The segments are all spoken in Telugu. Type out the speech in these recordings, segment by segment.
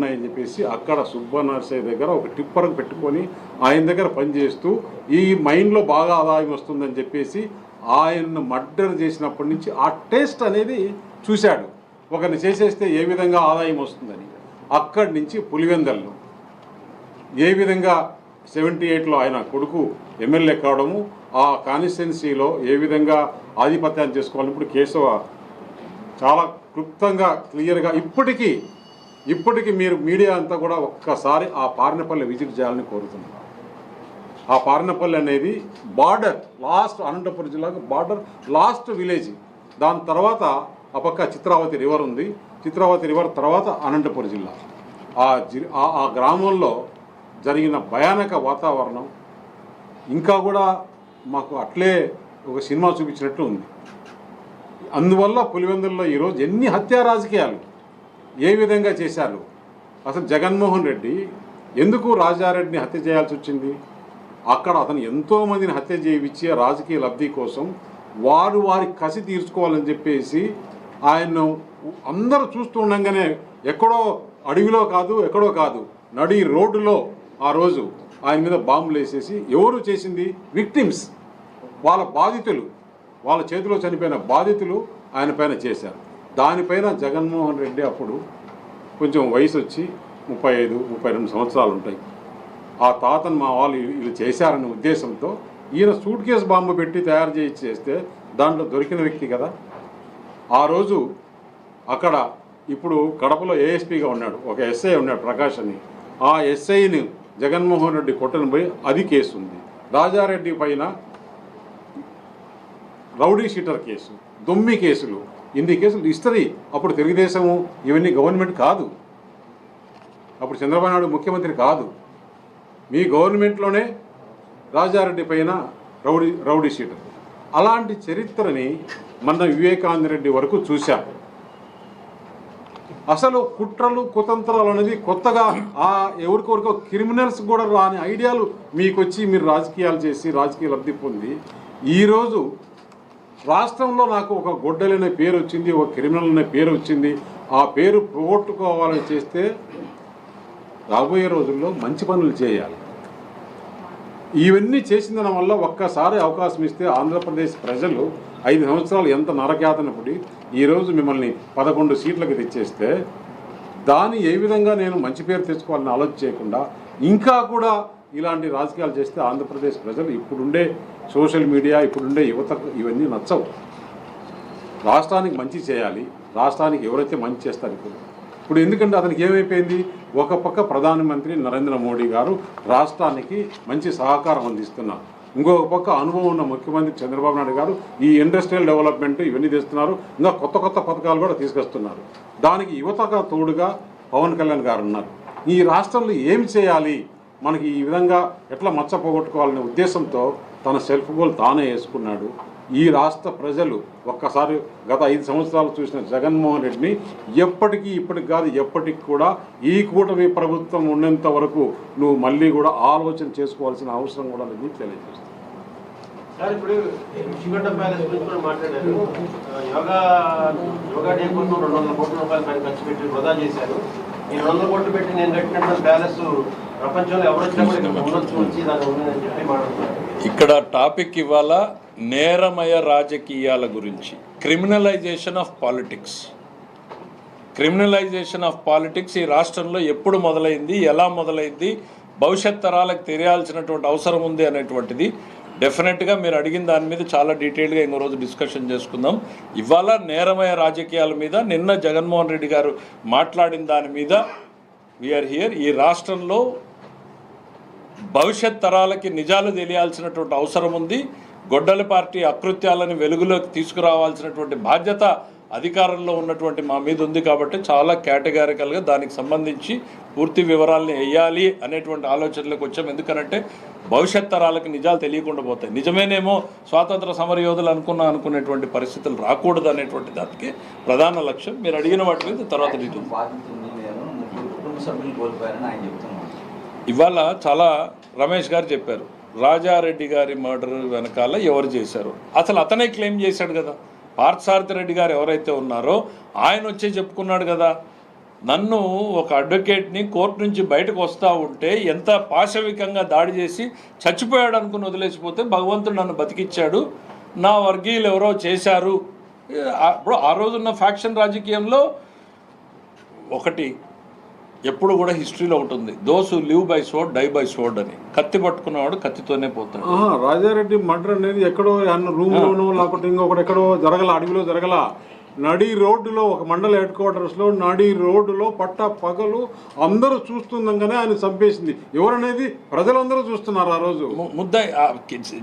ఉన్నాయని చెప్పేసి అక్కడ సుబ్బనర్సయ్య దగ్గర ఒక టిప్పర్ పెట్టుకొని ఆయన దగ్గర పనిచేస్తూ ఈ మైన్లో బాగా ఆదాయం వస్తుందని చెప్పేసి ఆయన్ను మర్డర్ చేసినప్పటి నుంచి ఆ టేస్ట్ అనేది చూశాడు. ఒకరిని చేసేస్తే ఏ విధంగా ఆదాయం వస్తుందని. అక్కడి నుంచి పులివెందల్లో ఏ విధంగా 78లో ఆయన కొడుకు ఎమ్మెల్యే కావడము, ఆ కాన్స్టిట్యున్సీలో ఏ విధంగా ఆధిపత్యాన్ని చేసుకోవాలి. ఇప్పుడు కేశవ చాలా క్లుప్తంగా క్లియర్గా ఇప్పటికీ మీరు మీడియా అంతా కూడా ఒక్కసారి ఆ పార్నపల్లి విజిట్ చేయాలని కోరుతున్నారు. ఆ పార్నపల్లి అనేది బార్డర్, లాస్ట్ అనంతపురం జిల్లాకు బార్డర్ లాస్ట్ విలేజ్. దాని తర్వాత ఆ పక్క చిత్రావతి రివర్ ఉంది. చిత్రావతి రివర్ తర్వాత అనంతపురం జిల్లా. ఆ గ్రామంలో జరిగిన భయానక వాతావరణం ఇంకా కూడా మాకు అట్లే ఒక సినిమా చూపించినట్లు ఉంది. అందువల్ల పులివెందుల్లో ఈరోజు ఎన్ని హత్యా రాజకీయాలు ఏ విధంగా చేశారు. అసలు జగన్మోహన్ రెడ్డి ఎందుకు రాజారెడ్డిని హత్య చేయాల్సి వచ్చింది? అక్కడ అతను ఎంతోమందిని హత్య చేయించి రాజకీయ లబ్ధి కోసం వారి కసి తీర్చుకోవాలని చెప్పేసి ఆయన్ను అందరూ చూస్తూ ఉండగానే ఎక్కడో అడవిలో కాదు, ఎక్కడో కాదు, నడి రోడ్డులో ఆ రోజు ఆయన మీద బాంబులు వేసేసి ఎవరు చేసింది? విక్టిమ్స్, వాళ్ళ బాధితులు, వాళ్ళ చేతిలో చనిపోయిన బాధితులు ఆయన పైన చేశారు. దానిపైన జగన్మోహన్ రెడ్డి అప్పుడు కొంచెం వయసు వచ్చి 35-32 సంవత్సరాలు ఉంటాయి. ఆ తాతను మా వాళ్ళు వీళ్ళు చేశారనే ఉద్దేశంతో ఈయన సూట్ కేసు బాంబు పెట్టి తయారు చేస్తే దాంట్లో దొరికిన వ్యక్తి కదా. ఆ రోజు అక్కడ ఇప్పుడు కడపలో ఏఎస్పీగా ఉన్నాడు ఒక ఎస్ఐ ఉన్నాడు ప్రకాష్ అని. ఆ ఎస్ఐని జగన్మోహన్ రెడ్డి కొట్టని పోయి అది కేసు ఉంది. రాజారెడ్డి పైన రౌడీ షీటర్ కేసు, దొమ్మి కేసులు, ఇన్ని కేసులు హిస్టరీ. అప్పుడు తెలుగుదేశము ఇవన్నీ గవర్నమెంట్ కాదు, అప్పుడు చంద్రబాబు నాయుడు ముఖ్యమంత్రి కాదు. మీ గవర్నమెంట్లోనే రాజారెడ్డి పైన రౌడీ షీటర్. అలాంటి చరిత్రని మన వివేకానంద రెడ్డి వరకు చూశాం. అసలు కుట్రలు కుతంత్రాలు అనేది కొత్తగా ఎవరికొరికో క్రిమినల్స్ కూడా రాని ఐడియాలు మీకు వచ్చి మీరు రాజకీయాలు చేసి రాజకీయ లబ్ధి పొంది ఈరోజు రాష్ట్రంలో నాకు ఒక గొడ్డలనే పేరు వచ్చింది, ఒక క్రిమినల్ అనే పేరు వచ్చింది. ఆ పేరు పోగొట్టుకోవాలని చేస్తే రాబోయే రోజుల్లో మంచి పనులు చేయాలి. ఇవన్నీ చేసిన వల్ల ఒక్కసారి అవకాశం ఇస్తే ఆంధ్రప్రదేశ్ ప్రజలు 5 సంవత్సరాలు ఎంత నరకయాతన పడి ఈరోజు మిమ్మల్ని 11 సీట్లకు తెచ్చేస్తే దాన్ని ఏ విధంగా నేను మంచి పేరు తెచ్చుకోవాలని ఆలోచన చేయకుండా ఇంకా కూడా ఇలాంటి రాజకీయాలు చేస్తే ఆంధ్రప్రదేశ్ ప్రజలు ఇప్పుడుండే సోషల్ మీడియా, ఇప్పుడుండే యువతకు ఇవన్నీ నచ్చవు. రాష్ట్రానికి మంచి చేయాలి, రాష్ట్రానికి ఎవరైతే మంచి చేస్తారు ఇప్పుడు ఎందుకంటే అతనికి ఏమైపోయింది, ఒక పక్క ప్రధానమంత్రి నరేంద్ర మోడీ గారు రాష్ట్రానికి మంచి సహకారం అందిస్తున్నారు, ఇంకొక పక్క అనుభవం ఉన్న ముఖ్యమంత్రి చంద్రబాబు నాయుడు గారు ఈ ఇండస్ట్రియల్ డెవలప్మెంట్ ఇవన్నీ తెస్తున్నారు, ఇంకా కొత్త పథకాలు కూడా తీసుకొస్తున్నారు. దానికి యువతగా తోడుగా పవన్ కళ్యాణ్ గారు ఉన్నారు. ఈ రాష్ట్రంలో ఏమి చేయాలి, మనకి ఈ విధంగా ఎట్లా మచ్చ పోగొట్టుకోవాలనే ఉద్దేశంతో తన సెల్ఫ్ గోల్ తానే వేసుకున్నాడు. ఈ రాష్ట్ర ప్రజలు ఒక్కసారి గత 5 సంవత్సరాలు చూసిన జగన్మోహన్ రెడ్డిని ఇప్పటికి కాదు ఎప్పటికి కూడా ఈ కూటమి ప్రభుత్వం ఉన్నంత వరకు నువ్వు మళ్ళీ కూడా ఆలోచన చేసుకోవాల్సిన అవసరం కూడా అనేది తెలియజేస్తుంది. సార్, ఇప్పుడు శ్రీగొండ ప్యాలెస్ గురించి కూడా మాట్లాడారు. యోగా డే కోసం 200 కోట్ల రూపాయలు పైన ఖర్చు పెట్టి వృధా చేశారు. ఈ 200 కోట్లు పెట్టి నేను కట్టినటువంటి ప్యాలెస్ ప్రపంచంలో ఎవరొచ్చినా కూడా ఇక్కడ ఉండొచ్చు, వచ్చి దాన్ని ఉండదని చెప్పి మాట్లాడుతున్నారు. ఇక్కడ టాపిక్ ఇవాళ నేరమయ రాజకీయాల గురించి. క్రిమినలైజేషన్ ఆఫ్ పాలిటిక్స్ ఈ రాష్ట్రంలో ఎప్పుడు మొదలైంది, ఎలా మొదలైంది, భవిష్యత్ తరాలకు తెలియాల్సినటువంటి అవసరం ఉంది అనేటువంటిది డెఫినెట్గా మీరు అడిగిన దాని మీద చాలా డీటెయిల్గా ఇంకో రోజు డిస్కషన్ చేసుకుందాం. ఇవాళ నేరమయ రాజకీయాల మీద నిన్న జగన్మోహన్ రెడ్డి గారు మాట్లాడిన దాని మీద వీఆర్ హియర్. ఈ రాష్ట్రంలో భవిష్యత్ తరాలకి నిజాలు తెలియాల్సినటువంటి అవసరం ఉంది. గొడ్డలి పార్టీ అకృత్యాలను వెలుగులోకి తీసుకురావాల్సినటువంటి బాధ్యత అధికారంలో ఉన్నటువంటి మా మీద ఉంది. కాబట్టి చాలా కేటగారికల్గా దానికి సంబంధించి పూర్తి వివరాలని వేయాలి అనేటువంటి ఆలోచనలకు వచ్చాం. ఎందుకనంటే భవిష్యత్ తరాలకు నిజాలు తెలియకుండా పోతాయి. నిజమేనేమో స్వాతంత్ర సమరయోధులు అనుకునేటువంటి పరిస్థితులు రాకూడదు అనేటువంటి దానికి ప్రధాన లక్ష్యం. మీరు అడిగిన వాటి మీద తర్వాత ఇవాళ చాలా రమేష్ గారు చెప్పారు, రాజారెడ్డి గారి మర్డర్ వెనకాల ఎవరు చేశారు. అసలు అతనే క్లెయిమ్ చేశాడు కదా. పార్థసారథి రెడ్డి గారు ఎవరైతే ఉన్నారో ఆయన వచ్చే చెప్పుకున్నాడు కదా. నన్ను ఒక అడ్వకేట్ని కోర్టు నుంచి బయటకు వస్తూ ఉంటే ఎంత పాశవికంగా దాడి చేసి చచ్చిపోయాడు అనుకుని వదిలేసిపోతే భగవంతుడు నన్ను బతికిచ్చాడు, నా వర్గీయులు ఎవరో చేశారు. ఇప్పుడు ఆ రోజున్న ఫ్యాక్షన్ రాజకీయంలో ఒకటి ఎప్పుడు కూడా హిస్టరీలో ఒకటి ఉంది, those who live by sword die by sword అని. కత్తి పట్టుకున్నవాడు కత్తితోనే పోతాడు. రాజారెడ్డి మర్డర్ అనేది ఎక్కడో రూమ్లోనో లేకపోతే ఇంకొకటి ఎక్కడో జరగల, అడవిలో జరగల, నడి రోడ్డులో ఒక మండల హెడ్ క్వార్టర్స్లో నడి రోడ్డులో పట్ట పగలు అందరూ చూస్తుండగానే ఆయన చంపేసింది. ఎవరనేది ప్రజలందరూ చూస్తున్నారు. ఆ రోజు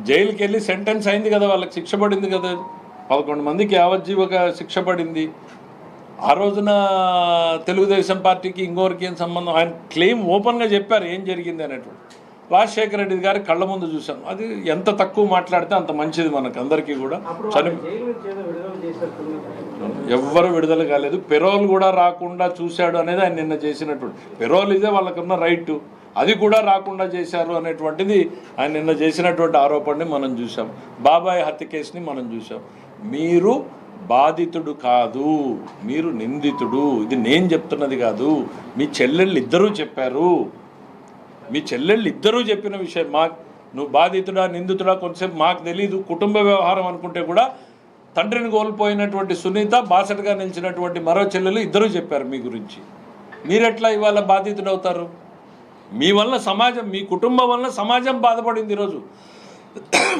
జైలుకి వెళ్ళి సెంటెన్స్ అయింది కదా, వాళ్ళకి శిక్ష పడింది కదా, 11 మందికి యావజ్జీవక శిక్ష పడింది. ఆ రోజున తెలుగుదేశం పార్టీకి ఇంకోరికి ఏం సంబంధం, ఆయన క్లెయిమ్ ఓపెన్గా చెప్పారు ఏం జరిగింది అనేటువంటి. రాజశేఖర రెడ్డి గారి కళ్ళ ముందు చూసాం. అది ఎంత తక్కువ మాట్లాడితే అంత మంచిది మనకు అందరికీ కూడా. ఎవ్వరు విడుదల కాలేదు, పెరోల్ కూడా రాకుండా చూశాడు అనేది ఆయన నిన్న చేసినటువంటి. పెరోల్ ఇదే వాళ్ళకున్న రైట్, అది కూడా రాకుండా చేశారు అనేటువంటిది ఆయన నిన్న చేసినటువంటి ఆరోపణని మనం చూసాం. బాబాయ్ హత్య కేసుని మనం చూసాం. మీరు బాధితుడు కాదు, మీరు నిందితుడు. ఇది నేను చెప్తున్నది కాదు, మీ చెల్లెళ్ళు ఇద్దరూ చెప్పారు. మీ చెల్లెళ్ళు ఇద్దరూ చెప్పిన విషయం. నువ్వు బాధితుడా నిందితుడా కొంతసేపు మాకు తెలీదు, కుటుంబ వ్యవహారం అనుకుంటే కూడా తండ్రిని కోల్పోయినటువంటి సునీత, బాసటగా నిలిచినటువంటి మరో చెల్లెలు ఇద్దరూ చెప్పారు మీ గురించి. మీరెట్లా ఇవాళ బాధితుడు అవుతారు? మీ వల్ల సమాజం, మీ కుటుంబం వల్ల సమాజం బాధపడింది ఈరోజు.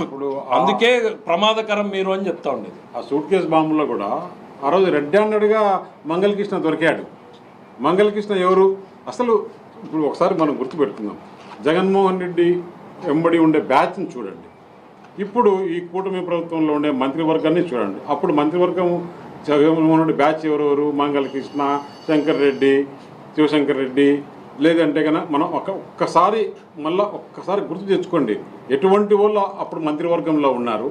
ఇప్పుడు అందుకే ప్రమాదకరం మీరు అని చెప్తా ఉండేది. ఆ సూట్ కేసు బాంబులో కూడా ఆ రోజు రెడ్ హ్యాండెడ్గా మంగళకృష్ణ దొరికాడు. మంగళకృష్ణ ఎవరు అసలు? ఇప్పుడు ఒకసారి మనం గుర్తుపెట్టుకుందాం, జగన్మోహన్ రెడ్డి వెంబడి ఉండే బ్యాచ్ని చూడండి, ఇప్పుడు ఈ కూటమి ప్రభుత్వంలో ఉండే మంత్రివర్గాన్ని చూడండి. అప్పుడు మంత్రివర్గం జగన్మోహన్ రెడ్డి బ్యాచ్ ఎవరెవరు? మంగళకృష్ణ, శంకర్ రెడ్డి, శివశంకర్ రెడ్డి. లేదంటే కనుక మనం ఒక్కసారి గుర్తు తెచ్చుకోండి, ఎటువంటి వాళ్ళు అప్పుడు మంత్రివర్గంలో ఉన్నారు,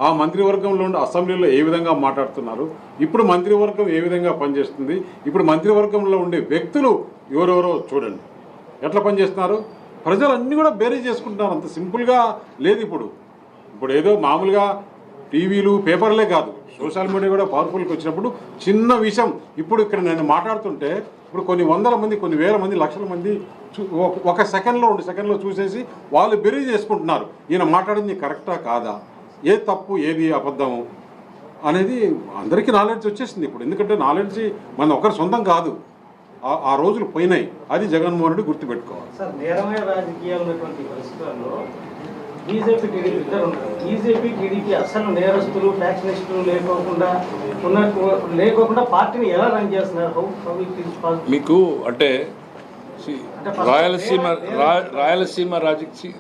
ఆ మంత్రివర్గంలో ఉండే అసెంబ్లీలో ఏ విధంగా మాట్లాడుతున్నారు, ఇప్పుడు మంత్రివర్గం ఏ విధంగా పనిచేస్తుంది, ఇప్పుడు మంత్రివర్గంలో ఉండే వ్యక్తులు ఎవరెవరో చూడండి ఎట్లా పనిచేస్తున్నారు. ప్రజలు అన్నీ కూడా బేరీ చేసుకుంటున్నారు. అంత సింపుల్గా లేదు. ఇప్పుడు ఏదో మామూలుగా టీవీలు పేపర్లే కాదు, సోషల్ మీడియా కూడా పవర్ఫుల్కి వచ్చినప్పుడు చిన్న విషయం, ఇప్పుడు ఇక్కడ నేను మాట్లాడుతుంటే ఇప్పుడు కొన్ని వందల మంది, కొన్ని వేల మంది, లక్షల మంది ఒక సెకండ్లో 2 సెకండ్లో చూసేసి వాళ్ళు బెరీ చేసుకుంటున్నారు. ఈయన మాట్లాడింది కరెక్టా కాదా, ఏది తప్పు ఏది అబద్ధము అనేది అందరికీ నాలెడ్జ్ వచ్చేసింది ఇప్పుడు. ఎందుకంటే నాలెడ్జ్ మన ఒకరి సొంతం కాదు, ఆ రోజులు పోయినాయి. అది జగన్మోహన్ రెడ్డి గుర్తుపెట్టుకోవాలి. సార్, నేరమైన రాజకీయాలు ఉన్నటువంటి పరిస్థితుల్లో బీజేపీ టీడీపీ ఇద్దరు ఉంటారు. బీజేపీ టీడీపీ అసలు నేరస్తులు ఫ్యాక్షనిస్టులు లేకోకుండా పార్టీని ఎలా రన్ చేస్తున్నారు? మీకు అంటే రాయలసీమ రాజకీయ